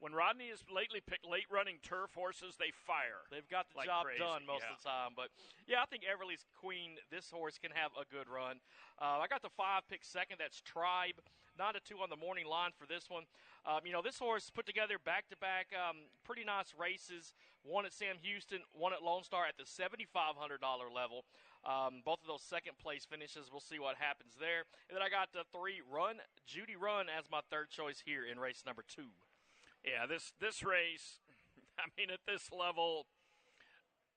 when Rodney has lately picked late-running turf horses, they fire. They've got the like job crazy. done most of the time. But, yeah, I think Everly's Queen, this horse can have a good run. I got the 5 pick second. That's Tribe. 9-2 on the morning line for this one. This horse put together back-to-back pretty nice races. One at Sam Houston, one at Lone Star at the $7,500 level. Both of those second-place finishes. We'll see what happens there. And then I got the 3 Judy Run as my third choice here in race number 2. Yeah, this race, I mean, at this level,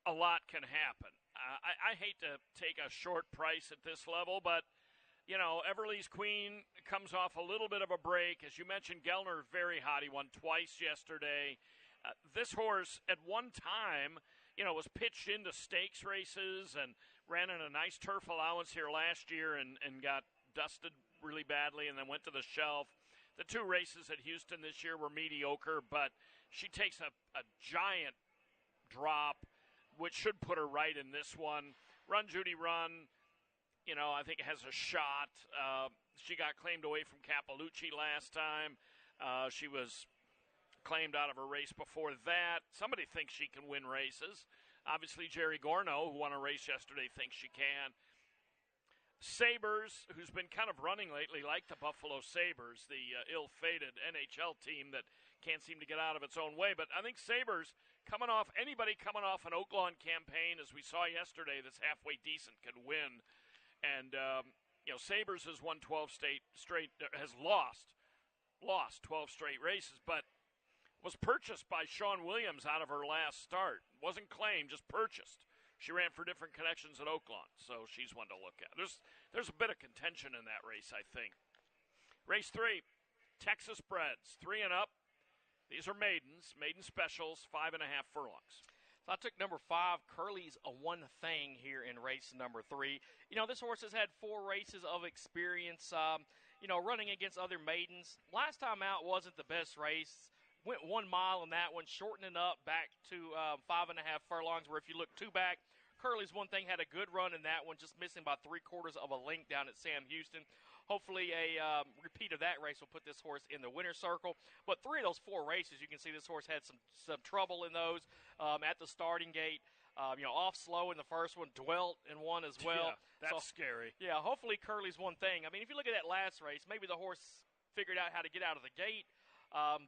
a lot can happen. I hate to take a short price at this level, but, Everly's Queen comes off a little bit of a break. As you mentioned, Gellner, very hot. He won twice yesterday. This horse, at one time, was pitched into stakes races and ran in a nice turf allowance here last year and got dusted really badly and then went to the shelf. The 2 races at Houston this year were mediocre, but she takes a giant drop, which should put her right in this one. Run, Judy, Run, I think has a shot. She got claimed away from Capalucci last time. She was claimed out of a race before that. Somebody thinks she can win races. Obviously, Jerry Gorno, who won a race yesterday, thinks she can. Sabres, who's been kind of running lately like the Buffalo Sabres, the ill-fated NHL team that can't seem to get out of its own way. But I think Sabres, anybody coming off an Oaklawn campaign, as we saw yesterday, that's halfway decent can win. And, Sabres has won 12 straight, has lost 12 straight races, but was purchased by Sean Williams out of her last start. Wasn't claimed, just purchased. She ran for different connections at Oaklawn, so she's one to look at. There's a bit of contention in that race, I think. Race 3, Texas Breds, 3 and up. These are maiden specials, 5.5 furlongs. So I took number 5, Curly's a One Thing here in race number 3. This horse has had 4 races of experience, running against other maidens. Last time out wasn't the best race. Went 1 mile in that one, shortening up back to 5.5 furlongs, where if you look 2 back, Curly's One Thing had a good run in that one, just missing by 3/4 of a length down at Sam Houston. Hopefully a repeat of that race will put this horse in the winner's circle. But 3 of those 4 races, you can see this horse had some trouble in those at the starting gate. Off slow in the first one, dwelt in one as well. Yeah, that's scary. Yeah, hopefully Curly's One Thing. I mean, if you look at that last race, maybe the horse figured out how to get out of the gate.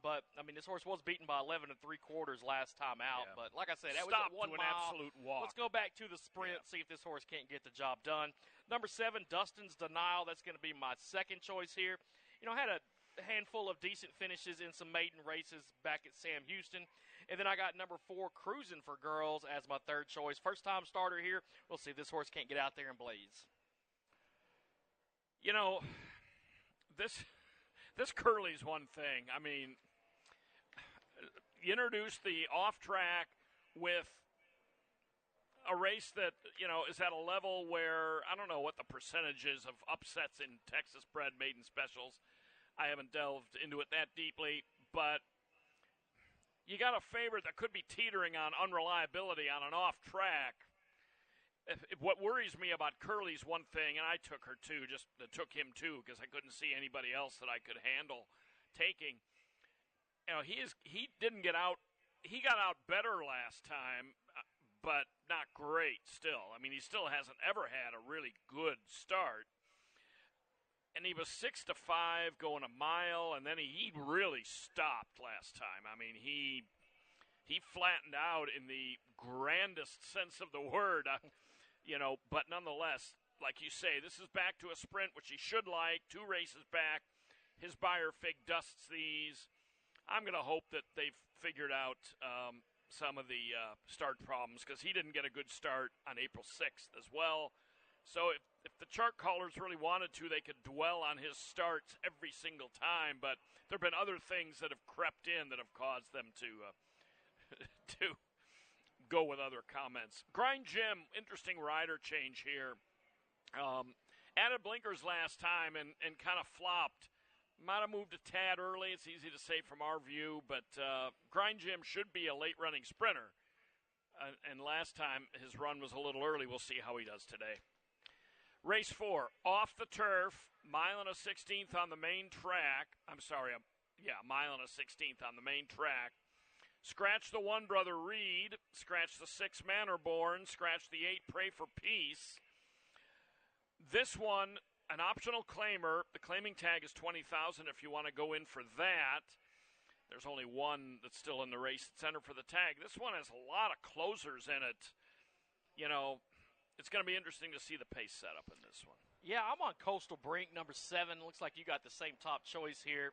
But this horse was beaten by 11 3/4 last time out. Yeah. But like I said, that was at 1 mile. Absolute walk. Let's go back to the sprint, see if this horse can't get the job done. Number 7, Dustin's Denial. That's going to be my second choice here. Had a handful of decent finishes in some maiden races back at Sam Houston. And then I got number 4, Cruising for Girls, as my third choice. First-time starter here. We'll see if this horse can't get out there and blaze. This Curly's One Thing. I mean, you introduce the off-track with a race that, is at a level where I don't know what the percentage is of upsets in Texas bred maiden specials. I haven't delved into it that deeply, but you got a favorite that could be teetering on unreliability on an off-track. What worries me about Curly's One Thing, and I took her too, took him too, because I couldn't see anybody else that I could handle taking. He didn't get out. He got out better last time, but not great still. I mean, he still hasn't ever had a really good start. And he was 6-5 going a mile, and then he really stopped last time. I mean, he flattened out in the grandest sense of the word. But nonetheless, like you say, this is back to a sprint, which he should like. 2 races back. His Bayer Fig dusts these. I'm going to hope that they've figured out some of the start problems, because he didn't get a good start on April 6th as well. So if the chart callers really wanted to, they could dwell on his starts every single time. But there have been other things that have crept in that have caused them to go with other comments. Grind Jim, interesting rider change here. Added blinkers last time and kind of flopped. Might have moved a tad early. It's easy to say from our view, but Grind Jim should be a late-running sprinter. And last time his run was a little early. We'll see how he does today. Race 4, off the turf, 1 1/16 on the main track. I'm sorry, mile and a 16th on the main track. Scratch the 1, Brother Reed. Scratch the 6, Manorborn. Scratch the 8, Pray for Peace. This one, an optional claimer. The claiming tag is $20,000 if you want to go in for that. There's only one that's still in the race that's entered for the tag. This one has a lot of closers in it. You know, it's going to be interesting to see the pace setup in this one. Yeah, I'm on Coastal Brink, number 7. Looks like you got the same top choice here.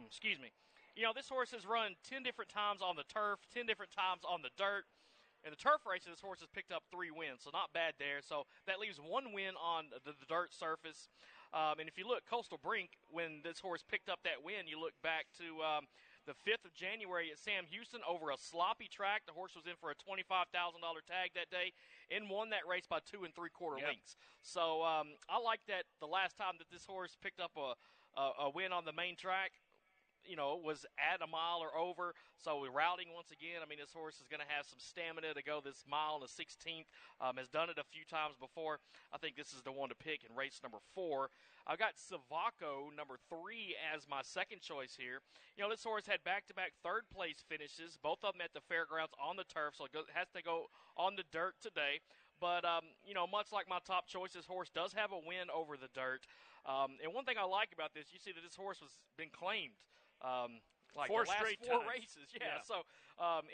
Excuse me. You know, this horse has run 10 different times on the turf, 10 different times on the dirt. In the turf races, this horse has picked up 3 wins, so not bad there. So that leaves 1 win on the dirt surface. And if you look, Coastal Brink, when this horse picked up that win, you look back to the 5th of January at Sam Houston over a sloppy track. The horse was in for a $25,000 tag that day and won that race by 2 3/4 lengths. So I like that the last time that this horse picked up a win on the main track, you know, was at a mile or over. So we're routing once again. I mean, this horse is going to have some stamina to go this mile and the 16th. Has done it a few times before. I think this is the one to pick in race number 4. I've got Savaco, number 3, as my second choice here. You know, this horse had back-to-back third-place finishes, both of them at the fairgrounds on the turf, so it has to go on the dirt today. But, you know, much like my top choice, this horse does have a win over the dirt. And one thing I like about this, you see that this horse has been claimed like 4 the last straight 4 times. races. Yeah. So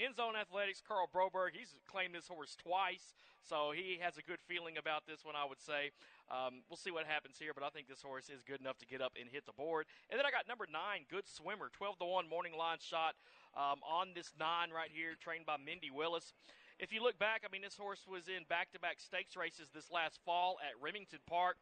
In Zone Athletics, Carl Broberg, he's claimed this horse twice, so he has a good feeling about this one, I would say. We'll see what happens here, but I think this horse is good enough to get up and hit the board. And then I got number 9, Good Swimmer, 12-1 morning line shot on this 9 right here, trained by Mindy Willis. If you look back, I mean, this horse was in back-to-back stakes races this last fall at Remington Park.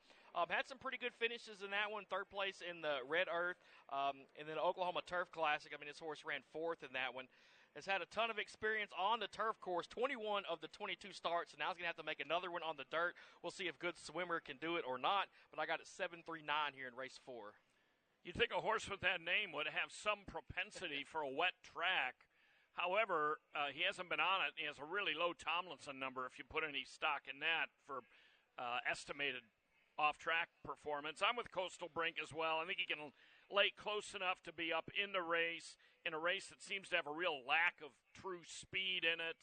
Had some pretty good finishes in that one, 3rd place in the Red Earth, and then the Oklahoma Turf Classic. I mean, this horse ran 4th in that one. Has had a ton of experience on the turf course, 21 of the 22 starts, and now he's going to have to make another one on the dirt. We'll see if Good Swimmer can do it or not, but I got it 7-3-9 here in race 4. You'd think a horse with that name would have some propensity for a wet track. However, he hasn't been on it. He has a really low Tomlinson number if you put any stock in that for estimated off-track performance. I'm with Coastal Brink as well. I think he can lay close enough to be up in the race, in a race that seems to have a real lack of true speed in it.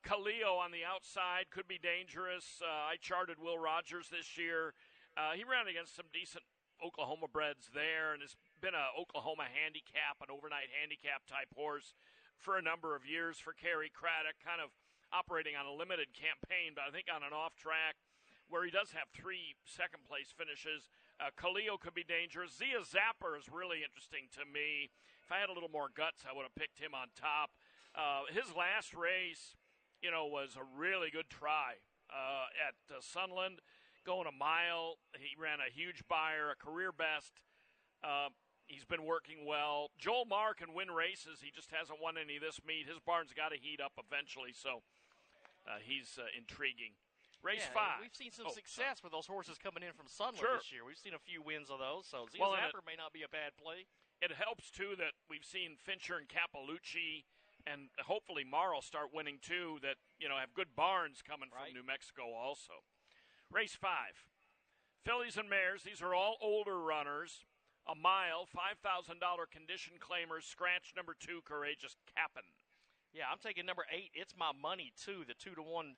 Khalil on the outside could be dangerous. I charted Will Rogers this year. He ran against some decent Oklahoma breds there and has been an Oklahoma handicap, an overnight handicap type horse for a number of years for Kerry Craddock, kind of operating on a limited campaign, but I think on an off-track where he does have 3 second-place finishes, Khalil could be dangerous. Zia Zapper is really interesting to me. If I had a little more guts, I would have picked him on top. His last race, you know, was a really good try at Sunland, going a mile. He ran a huge buyer, a career best. He's been working well. Joel Marr can win races. He just hasn't won any this meet. His barn's got to heat up eventually, so he's intriguing. Race 5. We've seen some success with those horses coming in from Sunland this year. We've seen a few wins of those, so Zia Zapper may not be a bad play. It helps, too, that we've seen Fincher and Capalucci, and hopefully Marr will start winning, too, that, you know, have good barns coming from New Mexico also. Race 5. Fillies and mares. These are all older runners. A mile, $5,000 condition claimers. Scratch number 2, Courageous Cap'n. Yeah, I'm taking number 8, It's My Money, too, the 2-1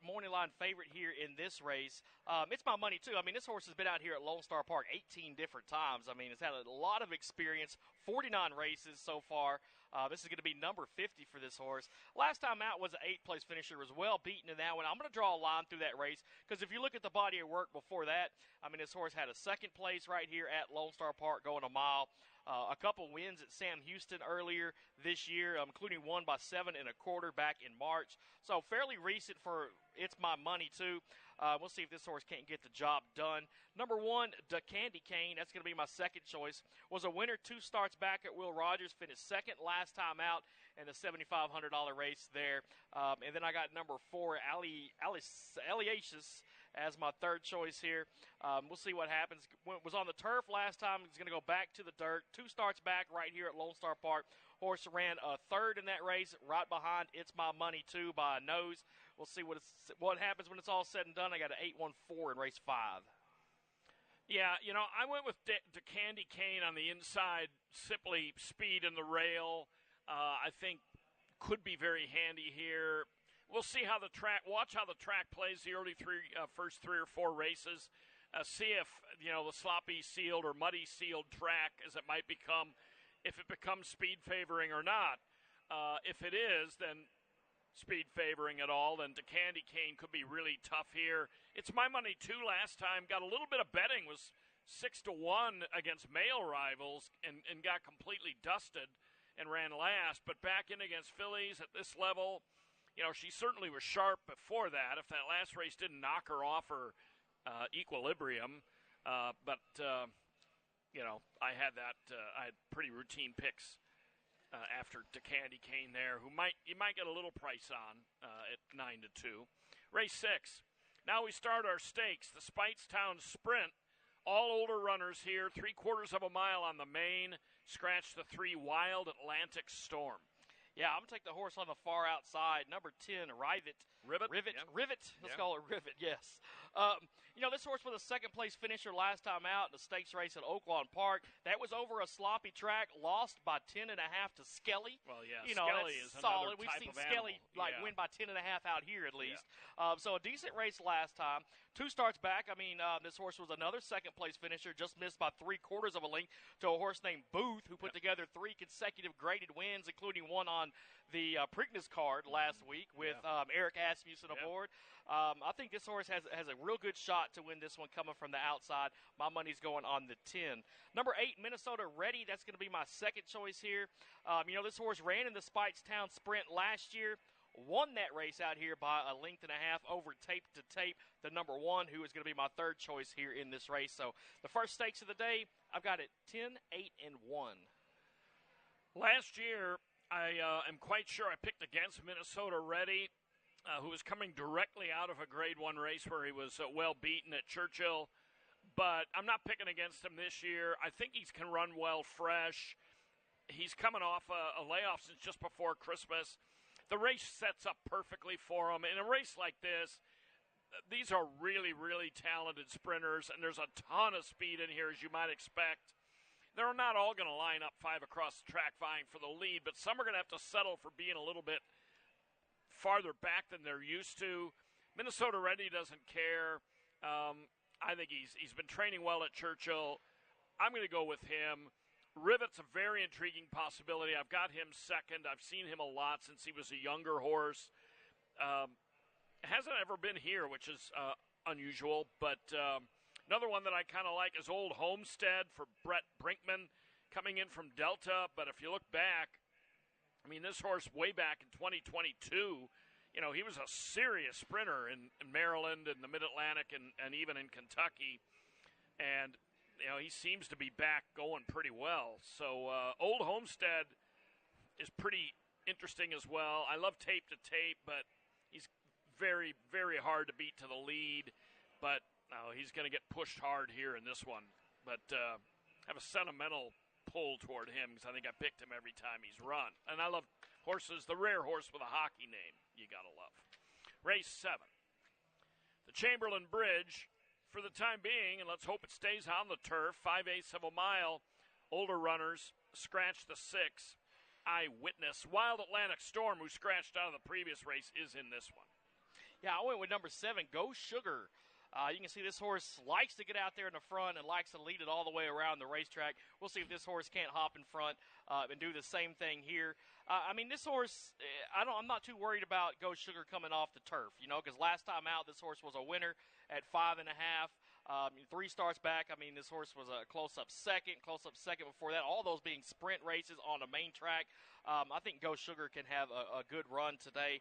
morning line favorite here in this race. It's My Money, too. I mean, this horse has been out here at Lone Star Park 18 different times. I mean, it's had a lot of experience, 49 races so far. This is going to be number 50 for this horse. Last time out was an 8th-place finisher, was well beaten in that one. I'm going to draw a line through that race because if you look at the body of work before that, I mean, this horse had a 2nd place right here at Lone Star Park going a mile. A couple wins at Sam Houston earlier this year, including one by 7 1/4 back in March. So fairly recent for It's My Money, too. We'll see if this horse can't get the job done. Number 1, the Candy Cane, that's going to be my second choice, was a winner 2 starts back at Will Rogers, finished 2nd last time out in the $7,500 race there. And then I got number 4, Aliacious, as my 3rd choice here. We'll see what happens. Was on the turf last time. He's going to go back to the dirt. 2 starts back right here at Lone Star Park. Horse ran a 3rd in that race, right behind It's My Money, too, by a nose. We'll see what happens when it's all said and done. I got an 8-1-4 in race 5. Yeah, I went with Candy Cane on the inside, simply speed in the rail. I think could be very handy here. We'll see how the track. Watch how the track plays the first 3 or 4 races. See if the sloppy sealed or muddy sealed track, as it might become, if it becomes speed favoring or not. If it is, then speed favoring at all, then Candy Cane could be really tough here. It's my money too. Last time got a little bit of betting, was 6-1 against male rivals and got completely dusted and ran last. But back in against fillies at this level, she certainly was sharp before that. If that last race didn't knock her off her equilibrium, but I had that. I had pretty routine picks. After Candy Cane there, you might get a little price on at 9-2. Race 6. Now we start our stakes. The Spitestown Sprint. All older runners here. 3/4 of a mile on the main. Scratch the 3 Wild Atlantic Storm. Yeah, I'm going to take the horse on the far outside. Number 10, Rivet. Rivet. Yeah. Rivet. Let's call it Rivet, yes. This horse was a second-place finisher last time out in the stakes race at Oaklawn Park. That was over a sloppy track, lost by 10.5 to Skelly. Well, yeah, Skelly is solid. another We've type seen of Skelly animal. win by 10.5 out here at least. Yeah. So a decent race last time. 2 starts back. This horse was another second-place finisher, just missed by 3/4 of a length to a horse named Booth, who put together 3 consecutive graded wins, including one on the Preakness card last week with Eric Asmussen aboard. I think this horse has a real good shot to win this one coming from the outside. My money's going on the 10. Number 8, Minnesota Ready. That's going to be my second choice here. This horse ran in the Spitestown Sprint last year. Won that race out here by a length and a half over tape to tape. The number 1, who is going to be my third choice here in this race. So the first stakes of the day, I've got it 10, 8, and 1. Last year, I am quite sure I picked against Minnesota Ready, who was coming directly out of a Grade 1 race where he was well beaten at Churchill. But I'm not picking against him this year. I think he can run well fresh. He's coming off a layoff since just before Christmas. The race sets up perfectly for him. In a race like this, these are really, really talented sprinters, and there's a ton of speed in here, as you might expect. They're not all going to line up 5 across the track vying for the lead, but some are going to have to settle for being a little bit farther back than they're used to. Minnesota Ready doesn't care. I think he's been training well at Churchill. I'm going to go with him. Rivet's a very intriguing possibility. I've got him second. I've seen him a lot since he was a younger horse. Hasn't ever been here, which is unusual. But another one that I kind of like is Old Homestead for Brett Brinkman, coming in from Delta. But if you look back, this horse way back in 2022, he was a serious sprinter in Maryland and the Mid-Atlantic and even in Kentucky. And he seems to be back going pretty well. So Old Homestead is pretty interesting as well. I love tape to tape, but he's very, very hard to beat to the lead. But he's going to get pushed hard here in this one. But I have a sentimental pull toward him because I think I picked him every time he's run. And I love horses, the rare horse with a hockey name you got to love. Race 7. The Chamberlain Bridge. For the time being, and let's hope it stays on the turf, 5/8 of a mile. Older runners scratch the 6. Eyewitness. Wild Atlantic Storm, who scratched out of the previous race, is in this one. Yeah, I went with number 7, Go Sugar. You can see this horse likes to get out there in the front and likes to lead it all the way around the racetrack. We'll see if this horse can't hop in front and do the same thing here. This horse, I'm not too worried about Go Sugar coming off the turf, because last time out this horse was a winner at 5.5. 3 starts back. This horse was a close-up second before that. All those being sprint races on the main track. I think Go Sugar can have a good run today.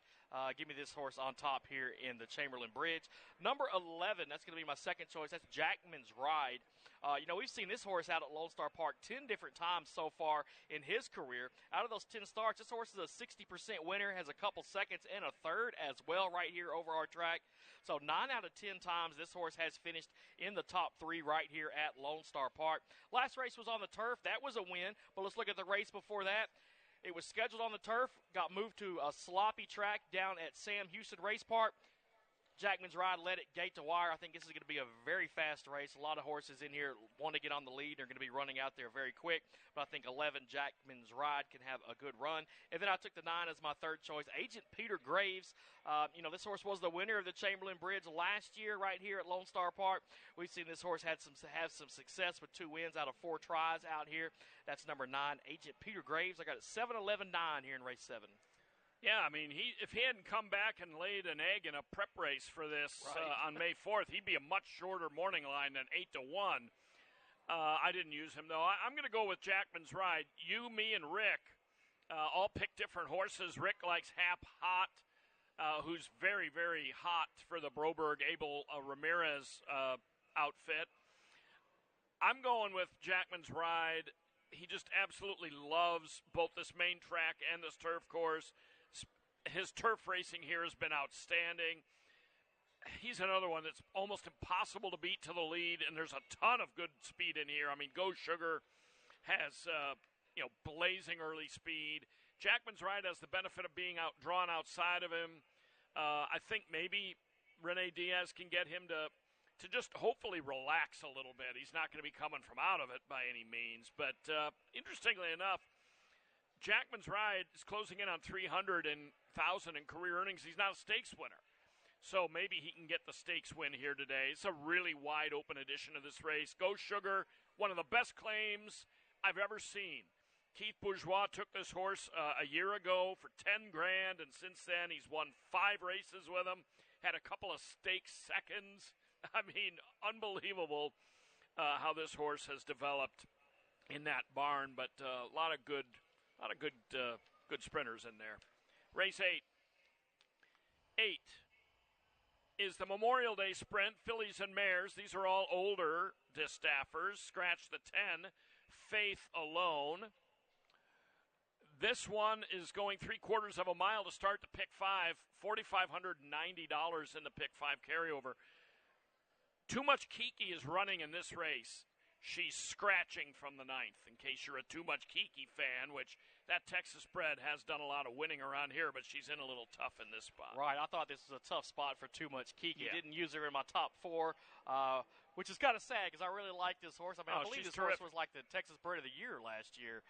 Give me this horse on top here in the Chamberlain Bridge. Number 11, that's going to be my second choice. That's Jackman's Ride. We've seen this horse out at Lone Star Park 10 different times so far in his career. Out of those 10 starts, this horse is a 60% winner, has a couple seconds and a third as well right here over our track. So 9 out of 10 times this horse has finished in the top 3 right here at Lone Star Park. Last race was on the turf. That was a win, but let's look at the race before that. It was scheduled on the turf, got moved to a sloppy track down at Sam Houston Race Park. Jackman's Ride led it gate to wire. I think this is going to be a very fast race. A lot of horses in here want to get on the lead. They're going to be running out there very quick. But I think 11, Jackman's Ride, can have a good run. And then I took the 9 as my third choice, Agent Peter Graves. This horse was the winner of the Chamberlain Bridge last year right here at Lone Star Park. We've seen this horse have some success with 2 wins out of 4 tries out here. That's number 9, Agent Peter Graves. I got it 7-11-9 here in race 7. Yeah, I mean, if he hadn't come back and laid an egg in a prep race for this on May 4th, he'd be a much shorter morning line than 8-1. I didn't use him, though. I'm going to go with Jackman's Ride. You, me, and Rick all picked different horses. Rick likes Hap Hot, who's very, very hot for the Broberg Abel Ramirez outfit. I'm going with Jackman's Ride. He just absolutely loves both this main track and this turf course. His turf racing here has been outstanding. He's another one that's almost impossible to beat to the lead, and there's a ton of good speed in here. I mean, Go Sugar has, blazing early speed. Jackman's Ride has the benefit of being drawn outside of him. I think maybe Rene Diaz can get him to just hopefully relax a little bit. He's not going to be coming from out of it by any means. But interestingly enough, Jackman's Ride is closing in on $300,000 in career earnings. He's not a stakes winner. So maybe he can get the stakes win here today. It's a really wide open edition of this race. Go Sugar, one of the best claims I've ever seen. Keith Bourgeois took this horse a year ago for $10,000, and since then he's won 5 races with him, had a couple of stakes seconds. I mean, unbelievable how this horse has developed in that barn, but a lot of good sprinters in there. Race 8. 8 is the Memorial Day Sprint, fillies and mares. These are all older distaffers. Scratch the 10, Faith Alone. This one is going 3/4 of a mile to start the pick 5, $4,590 in the pick 5 carryover. Too Much Kiki is running in this race. She's scratching from the 9th, in case you're a Too Much Kiki fan, which that Texas bred has done a lot of winning around here, but she's in a little tough in this spot. Right, I thought this was a tough spot for Too Much Kiki. Yeah. Didn't use her in my top 4, which is kind of sad because I really like this horse. I mean, I believe this horse was like the Texas Bred of the Year last year.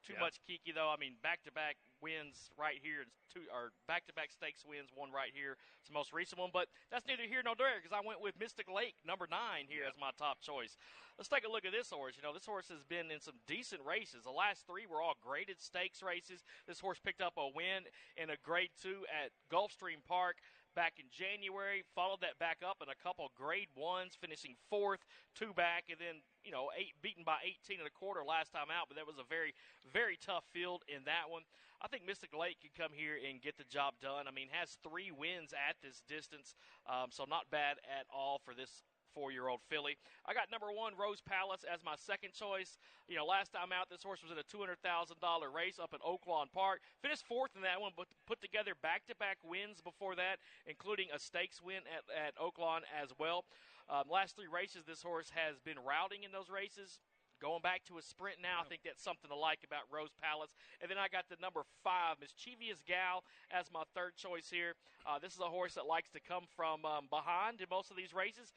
Too Much Kiki, though, I mean, back-to-back wins right here, or back-to-back stakes wins, one right here. It's the most recent one, but that's neither here nor there because I went with Mystic Lake, number 9 here as my top choice. Let's take a look at this horse. You know, this horse has been in some decent races. The last 3 were all graded stakes races. This horse picked up a win in a grade 2 at Gulfstream Park back in January, followed that back up in a couple grade 1s, finishing 4th, 2 back, and then, beaten by 18 1/4 last time out, but that was a very, very tough field in that one. I think Mystic Lake could come here and get the job done. I mean, has 3 wins at this distance, so not bad at all for this 4-year-old filly. I got number 1, Rose Palace, as my second choice. Last time out, this horse was in a $200,000 race up at Oaklawn Park. Finished 4th in that one, but put together back-to-back wins before that, including a stakes win at Oaklawn as well. Last 3 races, this horse has been routing in those races. Going back to a sprint now, I think that's something to like about Rose Palace. And then I got the number 5, Mischievous Gal, as my third choice here. This is a horse that likes to come from behind in most of these races.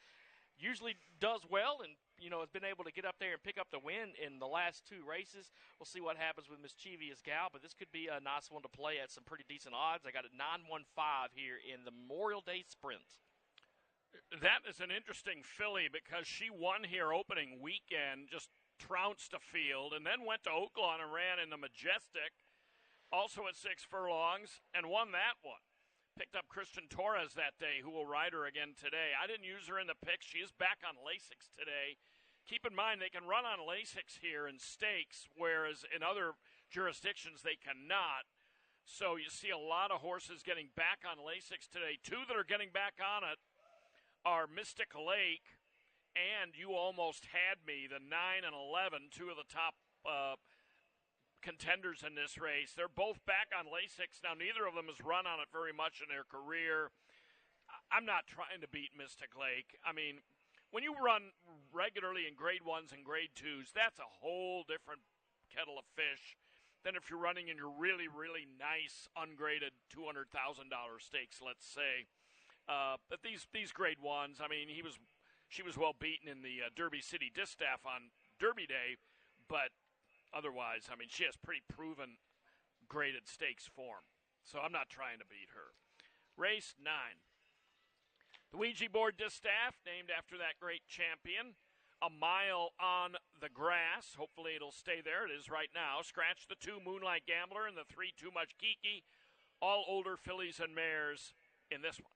Usually does well and, has been able to get up there and pick up the win in the last 2 races. We'll see what happens with Mischievous Gal, but this could be a nice one to play at some pretty decent odds. I got a 9-1-5 here in the Memorial Day Sprint. That is an interesting filly because she won here opening weekend, just trounced a field, and then went to Oaklawn and ran in the Majestic, also at 6 furlongs, and won that one. Picked up Christian Torres that day, who will ride her again today. I didn't use her in the picks. She is back on Lasix today. Keep in mind, they can run on Lasix here in stakes, whereas in other jurisdictions they cannot. So you see a lot of horses getting back on Lasix today. 2 that are getting back on it are Mystic Lake and You Almost Had Me, the 9 and 11, 2 of the top contenders in this race. They're both back on Lasix. Now, neither of them has run on it very much in their career. I'm not trying to beat Mystic Lake. I mean, when you run regularly in grade 1s and grade 2s, that's a whole different kettle of fish than if you're running in your really, really nice, ungraded $200,000 stakes, let's say. But these grade ones, I mean, she was well beaten in the Derby City Distaff on Derby Day, but otherwise, I mean, she has pretty proven graded stakes form. So I'm not trying to beat her. Race 9. The Ouija Board Distaff, named after that great champion. A mile on the grass. Hopefully it'll stay there. It is right now. Scratch the 2 Moonlight Gambler and the 3 Too Much Kiki. All older fillies and mares in this one.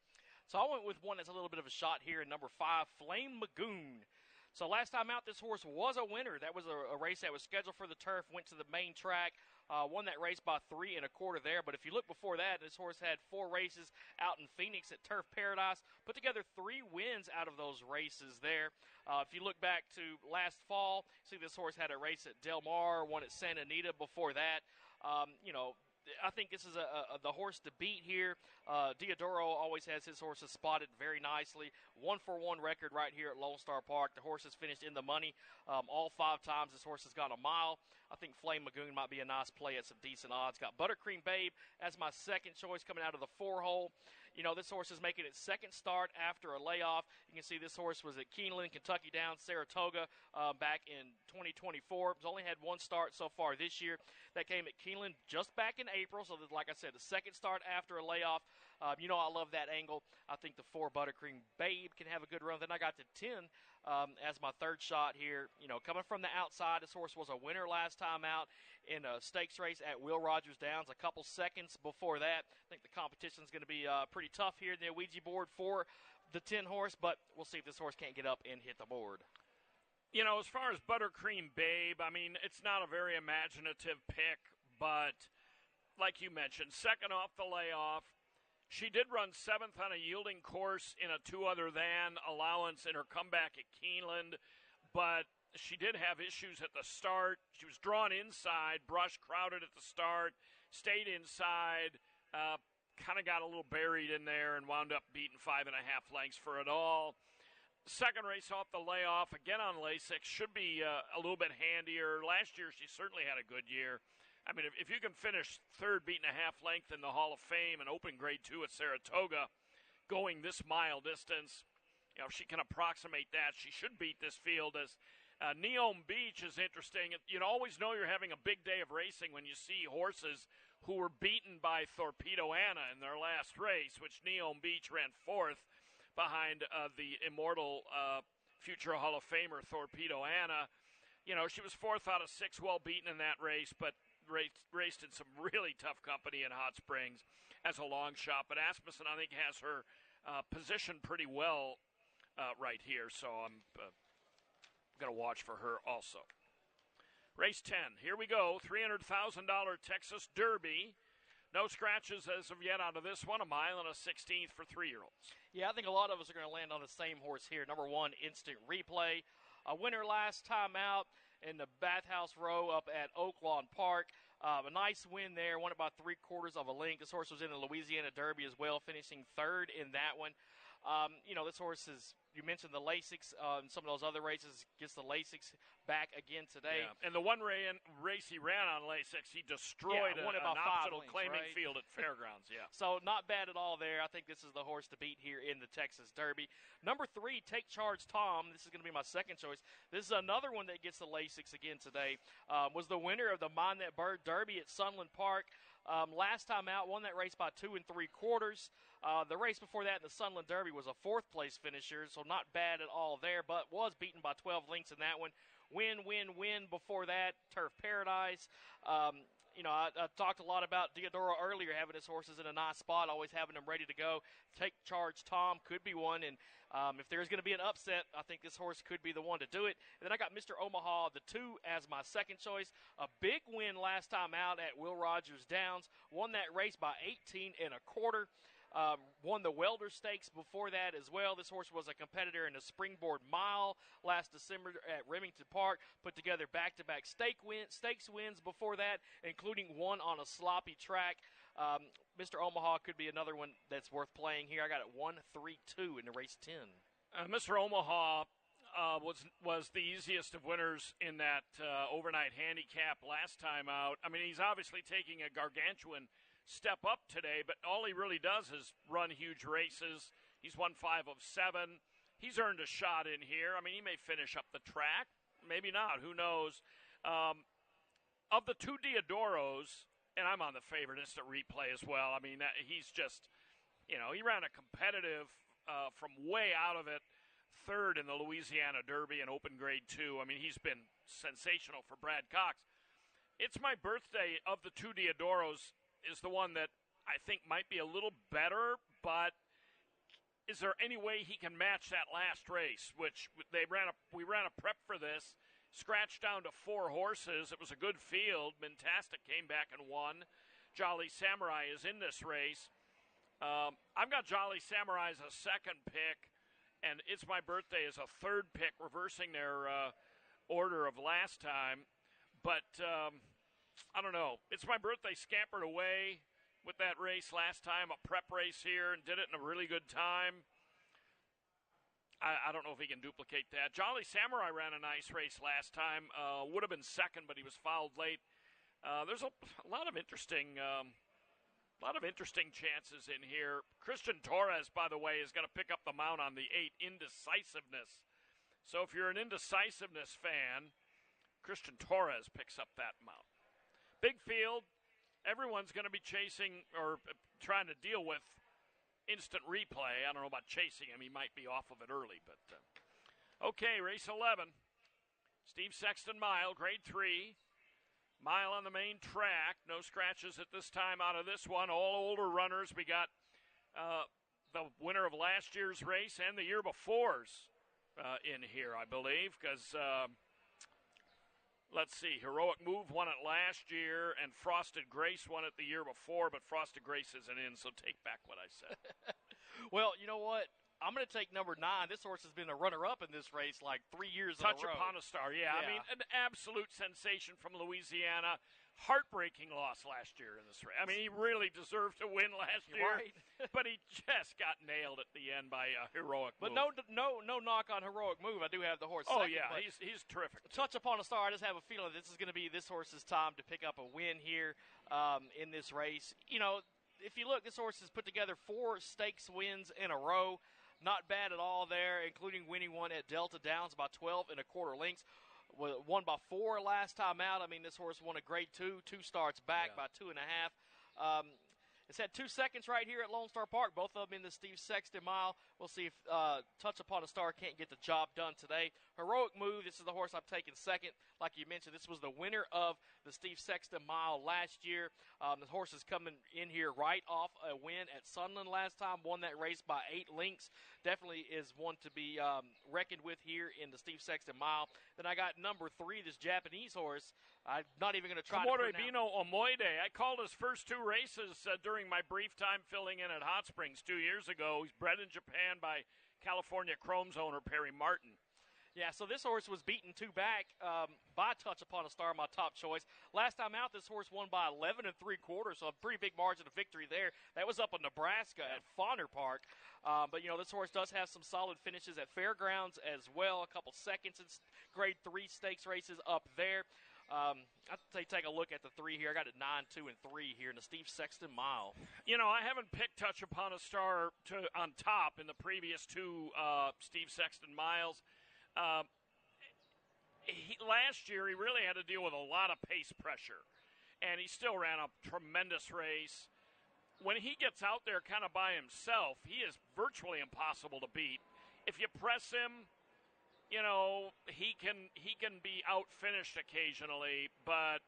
So I went with one that's a little bit of a shot here in number 5, Flame Magoon. So last time out, this horse was a winner. That was a race that was scheduled for the turf, went to the main track, won that race by 3 1/4 there. But if you look before that, this horse had 4 races out in Phoenix at Turf Paradise, put together 3 wins out of those races there. If you look back to last fall, see this horse had a race at Del Mar, one at Santa Anita before that. I think this is the horse to beat here. Diodoro always has his horses spotted very nicely. 1-for-1 record right here at Lone Star Park. The horse has finished in the money all 5 times. This horse has gone a mile. I think Flame Magoon might be a nice play at some decent odds. Got Buttercream Babe as my second choice coming out of the 4-hole. This horse is making its second start after a layoff. You can see this horse was at Keeneland, Kentucky Downs, Saratoga back in 2024. It's only had 1 start so far this year. That came at Keeneland just back in April. So, like I said, the second start after a layoff. I love that angle. I think the 4 Buttercream Babe can have a good run. Then I got to 10 as my third shot here. Coming from the outside, this horse was a winner last time out in a stakes race at Will Rogers Downs a couple seconds before that. I think the competition is going to be pretty tough here in the Ouija board for the 10 horse, but we'll see if this horse can't get up and hit the board. As far as Buttercream Babe, I mean, it's not a very imaginative pick, but like you mentioned, second off the layoff. She did run 7th on a yielding course in a 2 other than allowance in her comeback at Keeneland, but she did have issues at the start. She was drawn inside, brush crowded at the start, stayed inside, kind of got a little buried in there and wound up beating 5.5 lengths for it all. Second race off the layoff, again on Lasix, should be a little bit handier. Last year she certainly had a good year. I mean, if you can finish third, beating a half length in the Hall of Fame and open grade 2 at Saratoga, going this mile distance, if she can approximate that, she should beat this field. As Neome Beach is interesting. You always know you're having a big day of racing when you see horses who were beaten by Torpedo Anna in their last race, which Neome Beach ran 4th behind the immortal future Hall of Famer Torpedo Anna. She was 4th out of 6, well beaten in that race, but raced in some really tough company in Hot Springs as a long shot. But Asmussen, I think, has her positioned pretty well right here, so I'm going to watch for her also. Race 10, here we go, $300,000 Texas Derby. No scratches as of yet out of this one, a mile and a 16th for 3-year-olds. Yeah, I think a lot of us are going to land on the same horse here. Number 1, Instant Replay. A winner last time out in the Bathhouse Row up at Oaklawn Park. A nice win there, won about 3/4 of a length. This horse was in the Louisiana Derby as well, finishing 3rd in that one. This horse is, you mentioned the Lasix, and some of those other races, gets the Lasix back again today. Yeah. And the one race he ran on Lasix, he destroyed an optional claiming field at Fairgrounds. Yeah. So not bad at all there. I think this is the horse to beat here in the Texas Derby. Number 3, Take Charge Tom. This is going to be my second choice. This is another one that gets the Lasix again today. Was the winner of the Mind That Bird Derby at Sunland Park. Last time out, won that race by 2 3/4. The race before that in the Sunland Derby was a 4th place finisher, so not bad at all there, but was beaten by 12 lengths in that one. Win before that, Turf Paradise. I talked a lot about Diodoro earlier, having his horses in a nice spot, always having them ready to go. Take Charge Tom could be one, and if there's going to be an upset, I think this horse could be the one to do it. And then I got Mr. Omaha, the 2, as my second choice. A big win last time out at Will Rogers Downs. Won that race by 18 1/4. Won the Welder Stakes before that as well. This horse was a competitor in the Springboard Mile last December at Remington Park. Put together back-to-back stakes wins before that, including one on a sloppy track. Mr. Omaha could be another one that's worth playing here. I got it 1-3-2 in the race 10. Mr. Omaha was the easiest of winners in that overnight handicap last time out. I mean, he's obviously taking a gargantuan step up today, but all he really does is run huge races. He's won 5 of 7. He's earned a shot in here. I mean, he may finish up the track. Maybe not. Who knows? Of the 2 Diodoros, and I'm on the favorite instant replay as well. I mean, he's just, he ran a competitive from way out of it, 3rd in the Louisiana Derby and Open Grade 2. I mean, he's been sensational for Brad Cox. It's My Birthday of the 2 Diodoros is the one that I think might be a little better, but is there any way he can match that last race, which we ran a prep for this, scratched down to 4 horses. It was a good field. Mintastic came back and won. Jolly Samurai is in this race. I've got Jolly Samurai as a 2nd pick, and It's My Birthday as a 3rd pick, reversing their order of last time. But I don't know. It's My Birthday scampered away with that race last time, a prep race here, and did it in a really good time. I don't know if he can duplicate that. Jolly Samurai ran a nice race last time. Would have been 2nd, but he was fouled late. There's a lot of interesting chances in here. Christian Torres, by the way, is going to pick up the mount on the 8, Indecisiveness. So if you're an Indecisiveness fan, Christian Torres picks up that mount. Big field. Everyone's going to be chasing or trying to deal with instant replay. I don't know about chasing him. He might be off of it early. But okay, race 11. Steve Sexton Mile, Grade 3. Mile on the main track. No scratches at this time out of this one. All older runners. We got the winner of last year's race and the year before's in here, I believe, because let's see, Heroic Move won it last year, and Frosted Grace won it the year before, but Frosted Grace isn't in, so take back what I said. Well, you know what? I'm going to take number 9. This horse has been a runner-up in this race like 3 years Touch in a row. Upon a Star, yeah. I mean, an absolute sensation from Louisiana. Heartbreaking loss last year in this race. I mean, he really deserved to win last year, right. But he just got nailed at the end by Heroic Move. But no knock on Heroic Move. I do have the horse. Oh, second, yeah, he's terrific. Touch Upon a Star. I just have a feeling this is going to be this horse's time to pick up a win here in this race. If you look, this horse has put together 4 stakes wins in a row. Not bad at all there, including winning one at Delta Downs by 12 1/4 lengths. Won by 4 last time out. I mean, this horse won a Grade 2, 2 starts back by 2.5. It's had 2 seconds right here at Lone Star Park, both of them in the Steve Sexton Mile. We'll see if Touch Upon a Star can't get the job done today. Heroic Move, this is the horse I'm taking second. Like you mentioned, this was the winner of the Steve Sexton Mile last year. The horse is coming in here right off a win at Sunland last time, won that race by 8 lengths. Definitely is one to be reckoned with here in the Steve Sexton Mile. Then I got number 3, this Japanese horse. I'm not even going to try to pronounce. Bino Omoide. I called his first 2 races during my brief time filling in at Hot Springs 2 years ago. He's bred in Japan by California Chrome's owner, Perry Martin. Yeah, so this horse was beaten 2 back by Touch Upon a Star, my top choice. Last time out, this horse won by 11 3/4, so a pretty big margin of victory there. That was up in Nebraska at Fauner Park. But, this horse does have some solid finishes at Fairgrounds as well. A couple seconds in Grade 3 stakes races up there. I'd say take a look at the 3 here. I got it 9, 2, and 3 here in the Steve Sexton Mile. I haven't picked Touch Upon a Star on top in the previous 2 Steve Sexton Miles. Last year, he really had to deal with a lot of pace pressure, and he still ran a tremendous race. When he gets out there kind of by himself, he is virtually impossible to beat. If you press him, he can be out-finished occasionally, but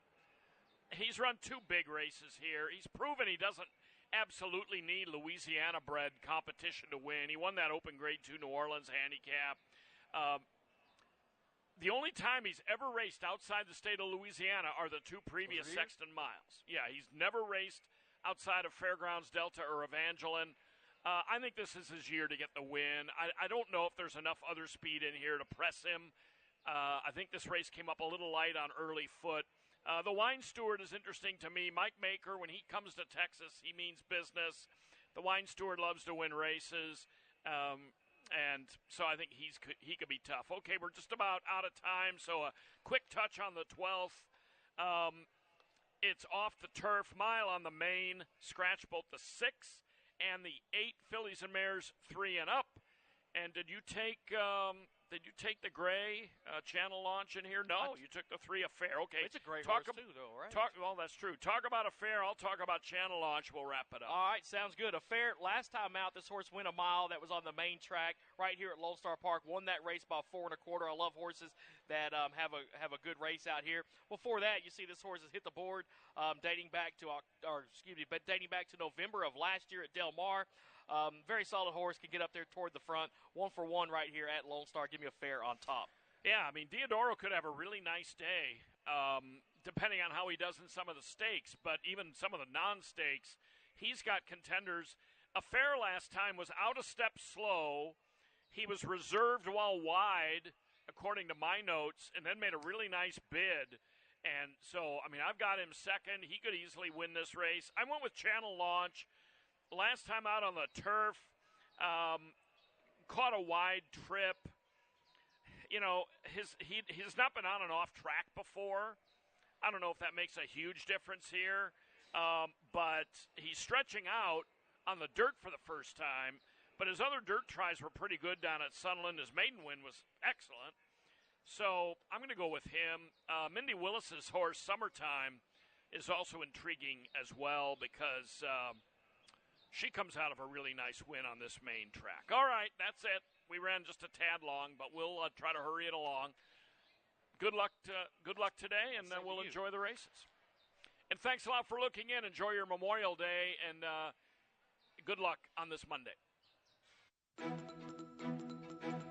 he's run 2 big races here. He's proven he doesn't absolutely need Louisiana-bred competition to win. He won that Open Grade 2 New Orleans handicap. The only time he's ever raced outside the state of Louisiana are the 2 previous Sexton Miles. Yeah, he's never raced outside of Fairgrounds, Delta, or Evangeline. I think this is his year to get the win. I don't know if there's enough other speed in here to press him. I think this race came up a little light on early foot. The Wine Steward is interesting to me. Mike Maker, when he comes to Texas, he means business. The Wine Steward loves to win races. And so I think he could be tough. Okay, we're just about out of time, so a quick touch on the 12th. It's Off the Turf, Mile on the main, scratch both the 6 and the 8 fillies and mares 3 and up. And did you take the gray Channel Launch in here? No, you took the 3 Affair. Okay, it's a great horse too, though, right? Well, that's true. Talk about Affair. I'll talk about Channel Launch. We'll wrap it up. All right, sounds good. Affair. Last time out, this horse went a mile. That was on the main track right here at Lone Star Park. Won that race by 4 1/4. I love horses that have a good race out here. Before that, you see this horse has hit the board dating back to November of last year at Del Mar. Very solid horse, can get up there toward the front. 1 for 1 right here at Lone Star. Give me Affair on top. Yeah, I mean, Diodoro could have a really nice day, depending on how he does in some of the stakes, but even some of the non-stakes, he's got contenders. Affair last time was out of step slow. He was reserved while wide, according to my notes, and then made a really nice bid. And so, I mean, I've got him second. He could easily win this race. I went with Channel Launch. Last time out on the turf, caught a wide trip. You know, he's not been on and off track before. I don't know if that makes a huge difference here, but he's stretching out on the dirt for the first time. But his other dirt tries were pretty good down at Sunland. His maiden win was excellent. So I'm going to go with him. Mindy Willis's horse, Summertime, is also intriguing as well because she comes out of a really nice win on this main track. All right, that's it. We ran just a tad long, but we'll try to hurry it along. Good luck today, and we'll enjoy the races. And thanks a lot for looking in. Enjoy your Memorial Day, and good luck on this Monday.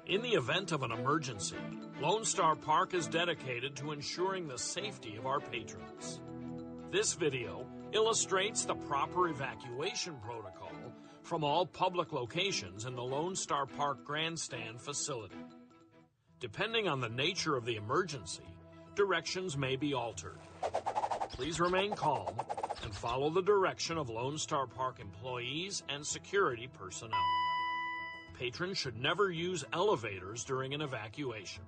In the event of an emergency, Lone Star Park is dedicated to ensuring the safety of our patrons. This video illustrates the proper evacuation protocol from all public locations in the Lone Star Park Grandstand facility. Depending on the nature of the emergency, directions may be altered. Please remain calm and follow the direction of Lone Star Park employees and security personnel. Patrons should never use elevators during an evacuation.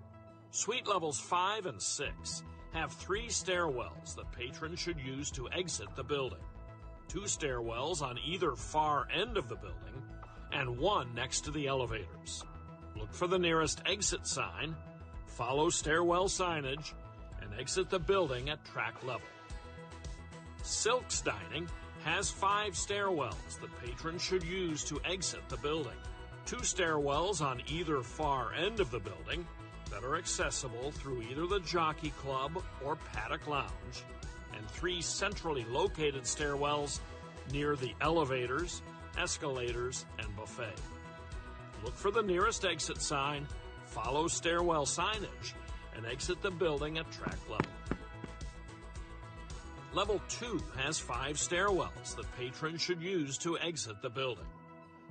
Suite levels 5 and 6 have 3 stairwells that patrons should use to exit the building. 2 stairwells on either far end of the building and 1 next to the elevators. Look for the nearest exit sign, follow stairwell signage, and exit the building at track level. Silk's Dining has 5 stairwells that patrons should use to exit the building. 2 stairwells on either far end of the building that are accessible through either the Jockey Club or Paddock Lounge, and 3 centrally located stairwells near the elevators, escalators, and buffet. Look for the nearest exit sign, follow stairwell signage, and exit the building at track level. Level 2 has 5 stairwells that patrons should use to exit the building.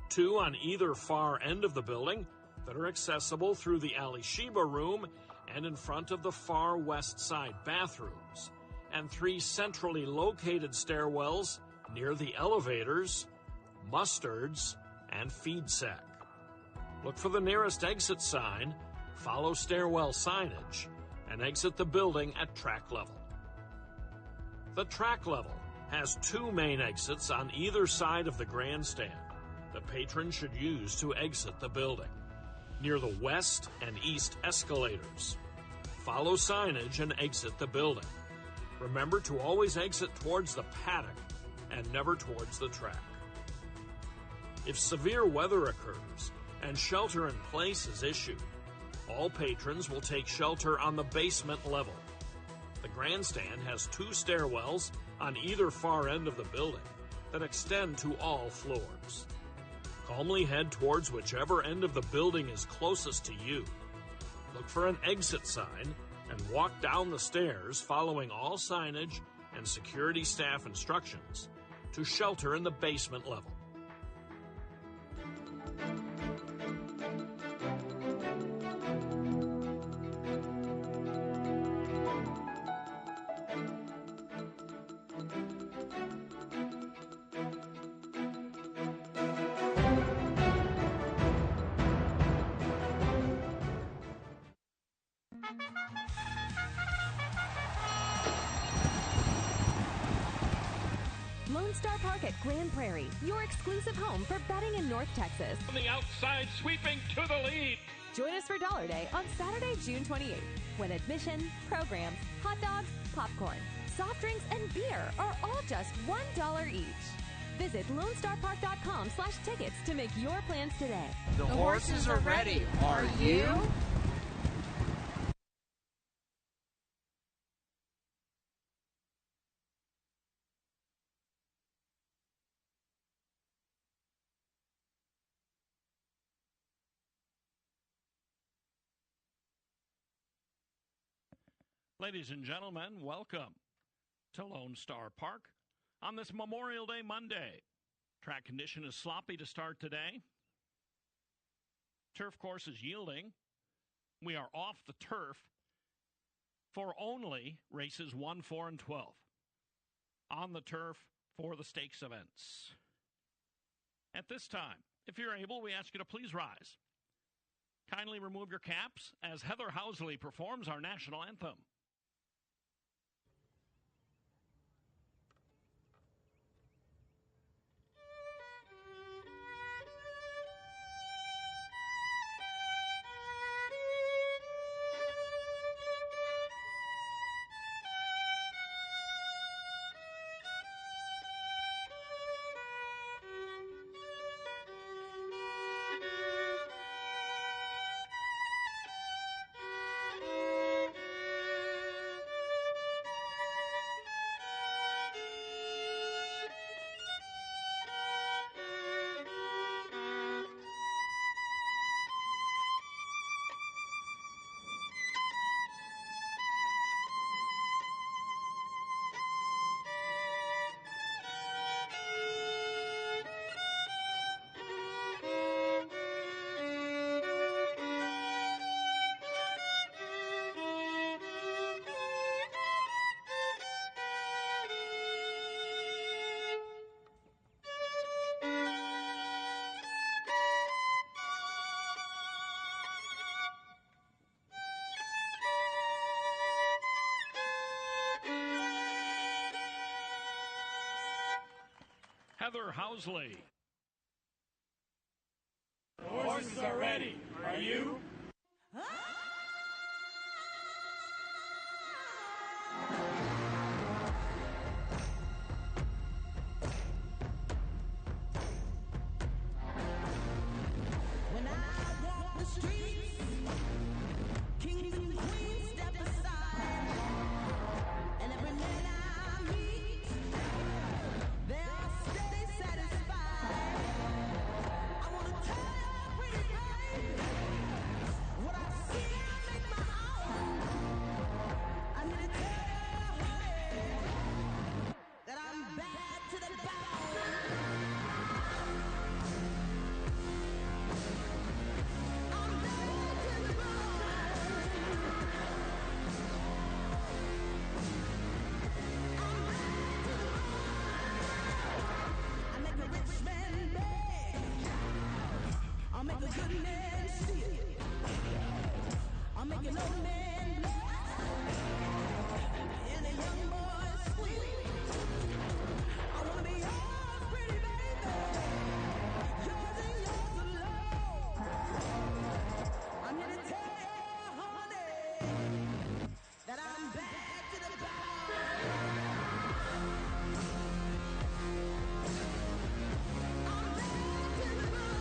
2 on either far end of the building that are accessible through the Alishiba room and in front of the far west side bathrooms, and 3 centrally located stairwells near the elevators, mustards, and feed sack. Look for the nearest exit sign, follow stairwell signage, and exit the building at track level. The track level has 2 main exits on either side of the grandstand that patrons should use to exit the building. Near the west and east escalators, follow signage and exit the building. Remember to always exit towards the paddock and never towards the track. If severe weather occurs and shelter in place is issued, all patrons will take shelter on the basement level. The grandstand has 2 stairwells on either far end of the building that extend to all floors. Calmly head towards whichever end of the building is closest to you. Look for an exit sign and walk down the stairs following all signage and security staff instructions to shelter in the basement level. Lone Lone Star Park at Grand Prairie, your exclusive home for betting in North Texas. On the outside, sweeping to the lead. Join us for Dollar Day on Saturday, June 28th, when admission, programs, hot dogs, popcorn, soft drinks, and beer are all just $1 each. Visit LoneStarPark.com/tickets to make your plans today. The horses are ready. Are you? Ladies and gentlemen, welcome to Lone Star Park on this Memorial Day Monday. Track condition is sloppy to start today. Turf course is yielding. We are off the turf for only races 1, 4, and 12. On the turf for the stakes events. At this time, if you're able, we ask you to please rise. Kindly remove your caps as Heather Housley performs our national anthem. Heather Housley. The horses are ready. Are you? When I walk the streets, kings and queens step aside, and every man I meet, they are steady satisfied. I want to tell you pretty babe, what I see I make my own. I'm here to tell you, honey, that I'm bad to the bone. I'm bad to the bone. I make a rich man beg. I'll make a good man steal. I'll make an old man blush and a young boy squeal. I wanna be yours, pretty baby, yours and yours alone. I'm here to tell you, honey, that I'm bad to the bone. I'm bad to the bone.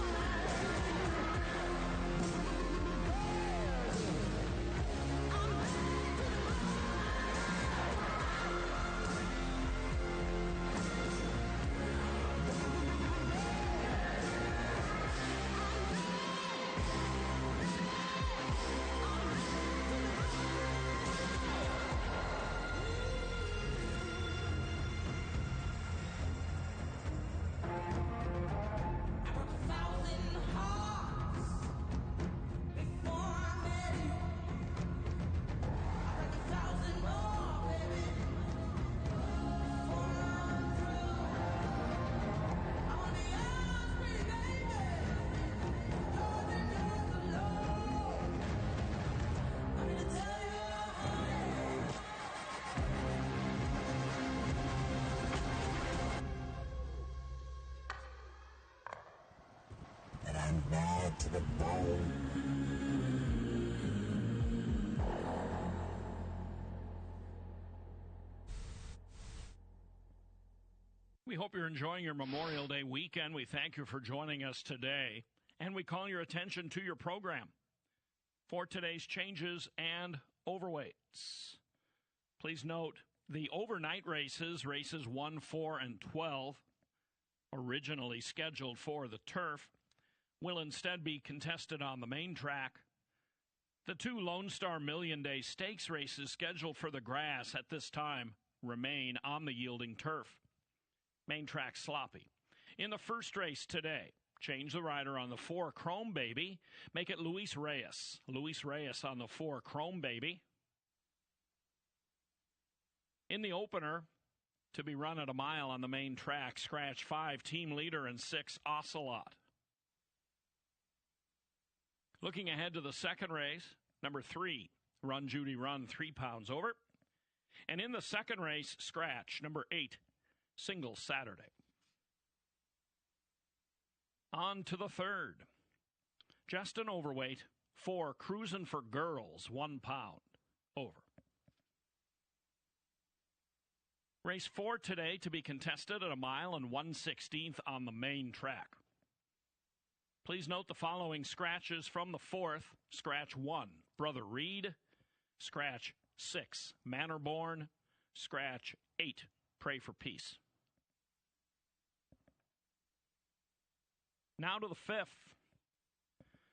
We hope you're enjoying your Memorial Day weekend. We thank you for joining us today, and we call your attention to your program for today's changes and overweights. Please note the overnight races 1, 4, and 12, originally scheduled for the turf, will instead be contested on the main track. The 2 Lone Star Million Day Stakes races scheduled for the grass at this time remain on the yielding turf. Main track sloppy. In the first race today, change the rider on the 4 Chrome Baby. Make it Luis Reyes. Luis Reyes on the 4 Chrome Baby. In the opener, to be run at a mile on the main track, scratch 5 Team Leader and 6 Ocelot. Looking ahead to the second race, number 3, Run Judy Run, 3 pounds over. And in the second race, scratch number 8, Single Saturday. On to the third. Just an overweight, 4 Cruisin' for Girls, 1 pound over. Race 4 today to be contested at a mile and 1/16 on the main track. Please note the following scratches from the 4th. Scratch 1, Brother Reed. Scratch 6, Mannerborn. Scratch 8, Pray for Peace. Now to the 5th.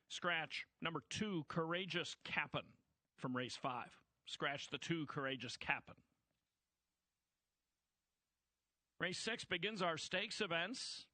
Scratch number 2, Courageous Cap'n from race 5. Scratch the 2, Courageous Cap'n. Race 6 begins our stakes events.